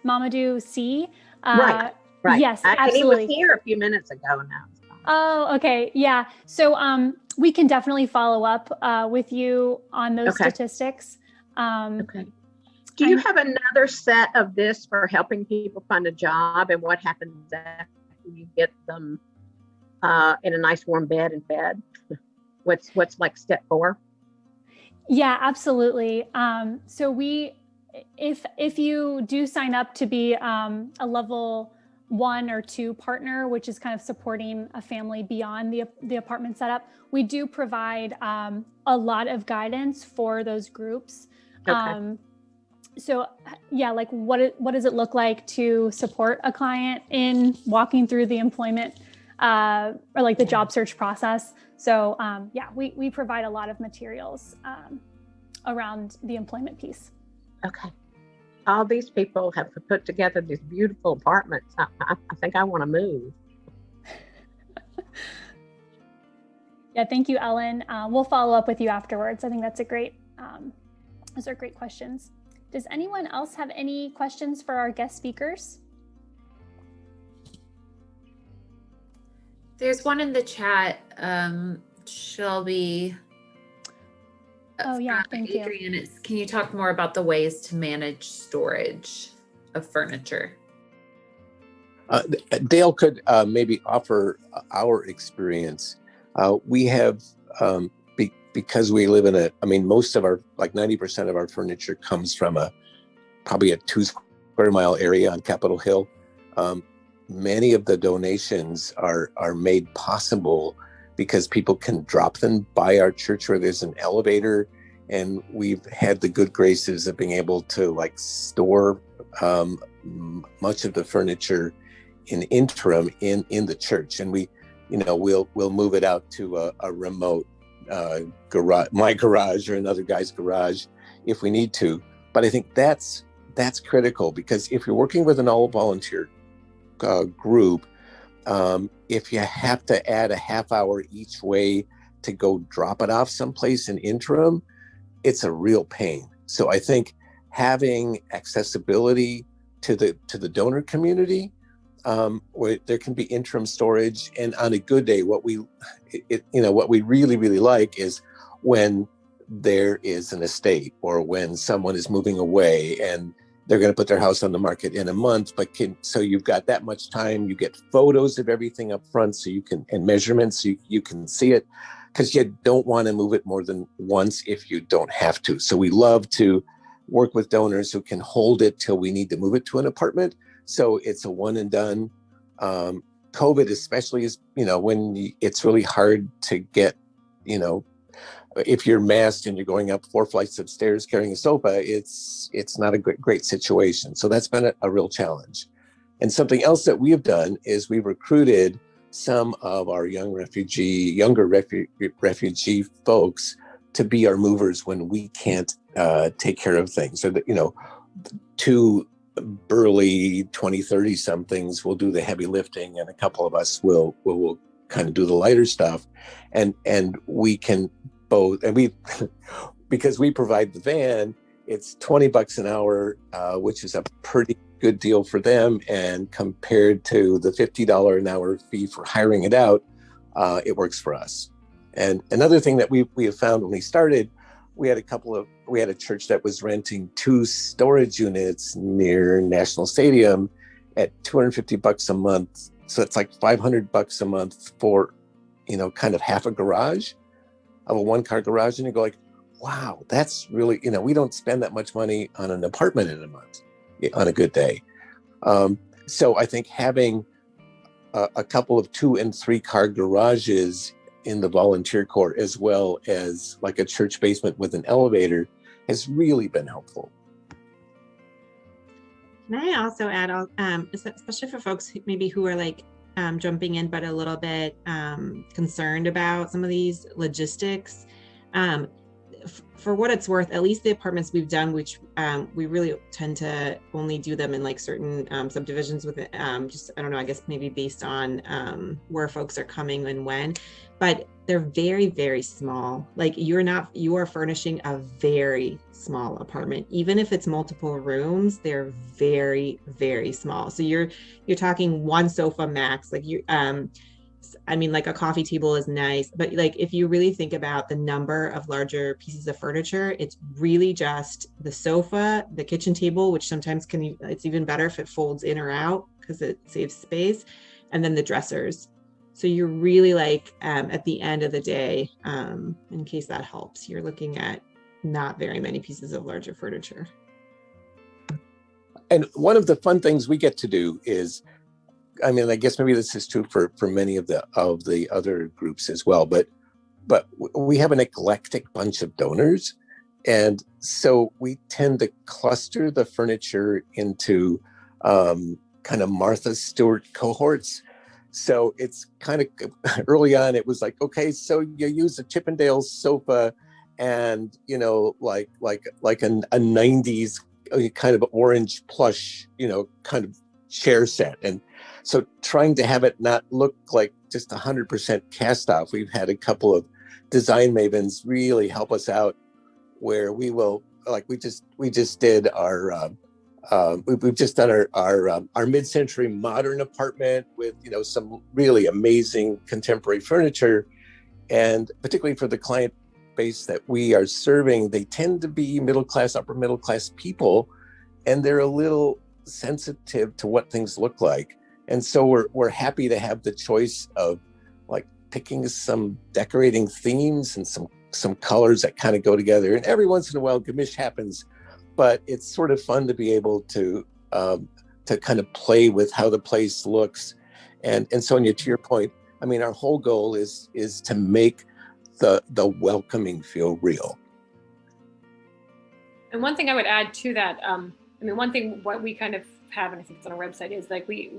Mamadou C. Right. Yes, absolutely. And he was here a few minutes ago now. Oh, okay. Yeah. So we can definitely follow up with you on those statistics. Okay. Do you have another set of this for helping people find a job, and what happens after you get them in a nice warm bed and fed? What's like step 4? Yeah, absolutely. So if you do sign up to be a level 1 or 2 partner, which is kind of supporting a family beyond the apartment setup, we do provide a lot of guidance for those groups. Okay. So yeah, like what does it look like to support a client in walking through the employment or like the job search process? So yeah, we provide a lot of materials around the employment piece. Okay. All these people have put together these beautiful apartments. I think I want to move. Yeah, thank you, Ellen. We'll follow up with you afterwards. I think that's those are great questions. Does anyone else have any questions for our guest speakers? There's one in the chat, Shelby. Oh yeah, thank you. Adrian, can you talk more about the ways to manage storage of furniture? Dale could maybe offer our experience. We have, because we live in most of our, like 90% of our furniture comes from probably a 2 square mile area on Capitol Hill. Many of the donations are made possible because people can drop them by our church where there's an elevator. And we've had the good graces of being able to like store much of the furniture in interim in the church, and we'll move it out to a remote garage, my garage or another guy's garage if we need to. But I think that's critical, because if you're working with an all volunteer group, if you have to add a half hour each way to go drop it off someplace in interim, it's a real pain. So I think having accessibility to the donor community, where there can be interim storage, and on a good day, what we really, really like is when there is an estate or when someone is moving away and they're going to put their house on the market in a month, so you've got that much time. You get photos of everything up front, so you can, and measurements, so you can see it, because you don't want to move it more than once if you don't have to. So we love to work with donors who can hold it till we need to move it to an apartment. So it's a one and done. COVID especially is, when it's really hard to get, if you're masked and you're going up 4 flights of stairs carrying a sofa, it's not a great situation. So that's been a real challenge. And something else that we have done is we've recruited some of our younger refugee folks to be our movers when we can't take care of things. So that, 2 burly 20, 30 somethings will do the heavy lifting, and a couple of us will kind of do the lighter stuff. And we can both, and because we provide the van, it's $20 an hour, which is a pretty good deal for them. And compared to the $50 an hour fee for hiring it out, it works for us. And another thing that we have found when we started, we had a church that was renting 2 storage units near National Stadium at $250 a month. So it's like $500 a month for, kind of half a garage of a 1-car garage. And you go like, wow, that's really, we don't spend that much money on an apartment in a month on a good day. So I think having a couple of 2- and 3-car garages in the volunteer corps, as well as like a church basement with an elevator, has really been helpful. Can I also add, especially for folks who are like jumping in, but a little bit concerned about some of these logistics, for what it's worth, at least the apartments we've done, which we really tend to only do them in like certain subdivisions with just, I don't know, I guess maybe based on where folks are coming and when, but they're very, very small. Like you are furnishing a very small apartment. Even if it's multiple rooms, they're very, very small. So you're talking 1 sofa max, like like a coffee table is nice, but like if you really think about the number of larger pieces of furniture, it's really just the sofa, the kitchen table, which sometimes it's even better if it folds in or out because it saves space, and then the dressers. So you're really like at the end of the day, in case that helps, you're looking at not very many pieces of larger furniture. And one of the fun things we get to do is, I guess maybe this is true for many of the other groups as well, but we have an eclectic bunch of donors. And so we tend to cluster the furniture into kind of Martha Stewart cohorts. So it's kind of early on, it was like, okay, so you use a Chippendale sofa and, like a 90s kind of orange plush, kind of chair set. And so trying to have it not look like just 100% cast off, we've had a couple of design mavens really help us out, where we will, like we just did our, we've just done our mid-century modern apartment with, some really amazing contemporary furniture. And particularly for the client base that we are serving, they tend to be middle-class, upper middle-class people, and they're a little sensitive to what things look like. And so we're happy to have the choice of like picking some decorating themes and some colors that kind of go together. And every once in a while, gamish happens, but it's sort of fun to be able to kind of play with how the place looks. And Sonia, to your point, I mean, our whole goal is to make the welcoming feel real. And one thing I would add to that, I mean, one thing what we kind of have, and I think it's on our website, is like we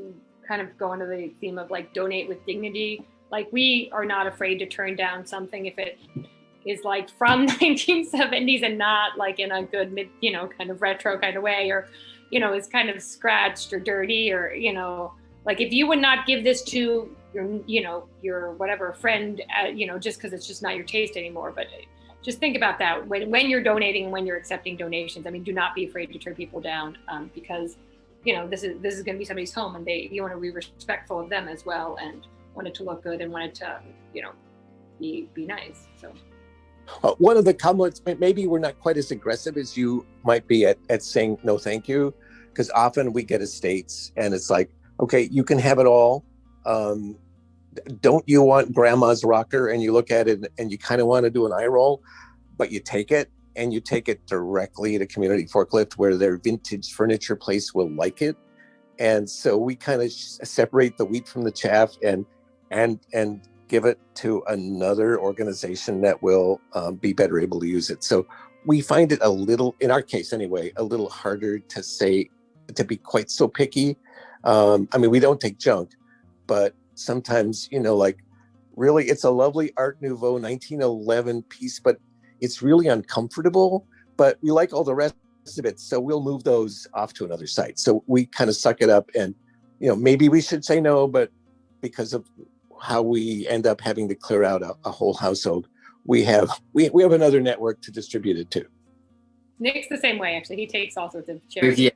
kind of go into the theme of like donate with dignity. Like we are not afraid to turn down something if it is like from 1970s and not like in a good mid, kind of retro kind of way, or, is kind of scratched or dirty, or, like if you would not give this to your whatever friend, just because it's just not your taste anymore. But just think about that when you're donating, when you're accepting donations. I mean, do not be afraid to turn people down, because this is going to be somebody's home, and you want to be respectful of them as well, and want it to look good, and want it to be nice. So one of the comments, maybe we're not quite as aggressive as you might be at saying no thank you, because often we get estates and it's like, okay, you can have it all. Don't you want grandma's rocker? And you look at it and you kind of want to do an eye roll, but you take it, and you take it directly to Community Forklift, where their vintage furniture place will like it. And so we kind of separate the wheat from the chaff and give it to another organization that will be better able to use it. So we find it a little, in our case anyway, a little harder to be quite so picky. I mean, we don't take junk, but sometimes, like really it's a lovely Art Nouveau 1911 piece, but it's really uncomfortable, but we like all the rest of it. So we'll move those off to another site. So we kind of suck it up, and, maybe we should say no, but because of how we end up having to clear out a whole household, we have another network to distribute it to. Nick's the same way, actually. He takes all sorts of charities. Yeah,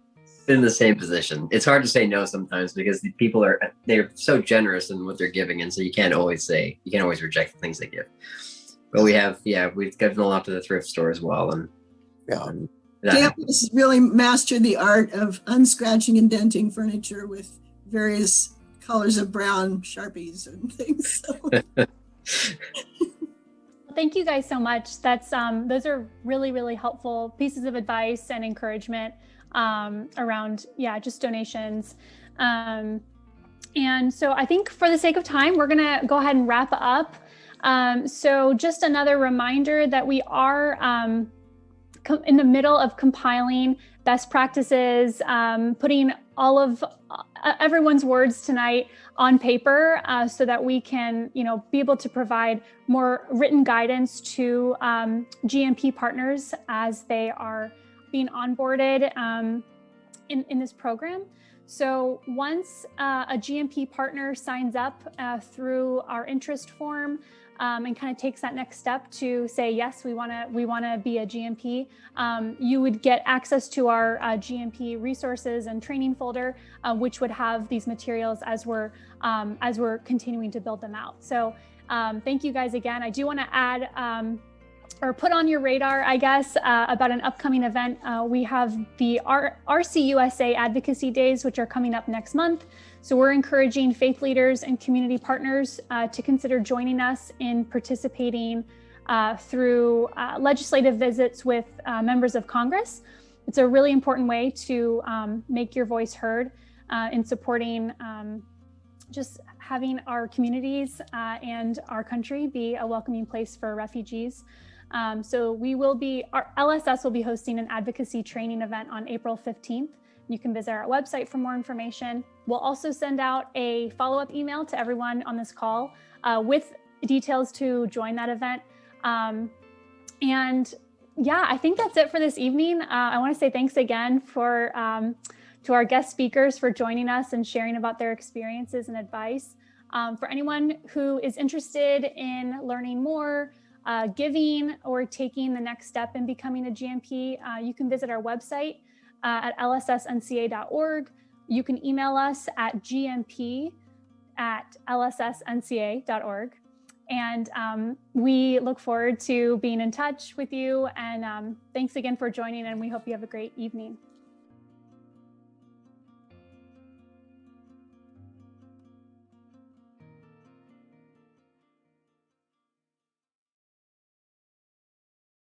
in the same position. It's hard to say no sometimes because the people they're so generous in what they're giving, and so you can't always reject the things they give. But we've given a lot to the thrift store as well, and Dale has really mastered the art of unscratching and denting furniture with various colors of brown Sharpies and things. So. Thank you guys so much. That's those are really, really helpful pieces of advice and encouragement around, just donations. And so I think for the sake of time, we're gonna go ahead and wrap up. So just another reminder that we are in the middle of compiling best practices, putting all of everyone's words tonight on paper, so that we can, be able to provide more written guidance to GNP partners as they are being onboarded in this program. So once a GNP partner signs up through our interest form, and kind of takes that next step to say, yes, we want to be a GNP, you would get access to our GNP resources and training folder, which would have these materials as we're continuing to build them out. So thank you guys again. I do want to add or put on your radar, I guess, about an upcoming event. We have the RCUSA Advocacy Days, which are coming up next month. So we're encouraging faith leaders and community partners to consider joining us in participating through legislative visits with members of Congress. It's a really important way to make your voice heard in supporting just having our communities and our country be a welcoming place for refugees. So our LSS will be hosting an advocacy training event on April 15th. You can visit our website for more information. We'll also send out a follow-up email to everyone on this call with details to join that event. And yeah, I think that's it for this evening. I want to say thanks again to our guest speakers for joining us and sharing about their experiences and advice. For anyone who is interested in learning more, giving, or taking the next step in becoming a GNP, you can visit our website at lssnca.org. You can email us at gnp@lssnca.org. And we look forward to being in touch with you. And thanks again for joining, and we hope you have a great evening.